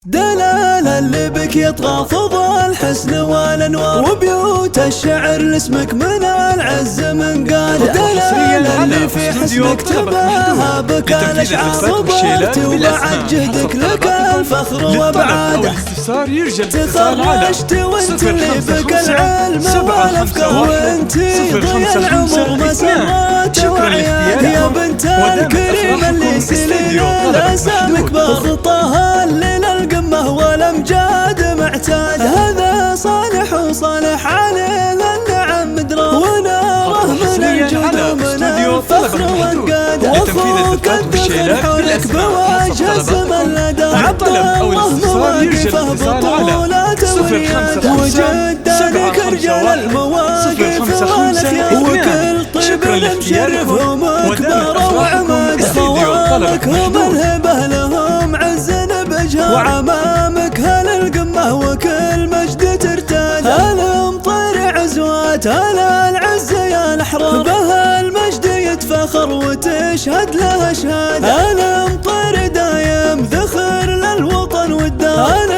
دلال اللي بك يطغى فضى الحسن والانوار، وبيوت الشعر لاسمك من العز من قال. دلال اللي في حسنك تباهى بك الاشعار وبرتي، وبعد جهدك لك الفخر وابعاده. تخرجت وانت اللي بك العلم والافكار، وانت ضي العمر مسرات وعياد. يا بنت الكريم اللي سنين الاسامك بخطاها اللي للقمه والامجاد معتاد. هذا صالح وصالح عليه النعم مدراه، وناره من الجود ومن الفخر وانقاد. واخوك الدخل حولك بوجه الزمن لدى عبد الله مواقفه بطولات وياد. وجدانك رجال المواقف والاخيار، وكل طيب مشرفهم اكبر وعماد. خوالك هم الهبه لهم عز بجها، وعمامك هل القمه وكل مجد ترتاد. الامطار عزوات هلا العز يا الاحرار، بها المجد يتفخر وتشهد له اشهاد. الامطار دايم ذخر للوطن والدار.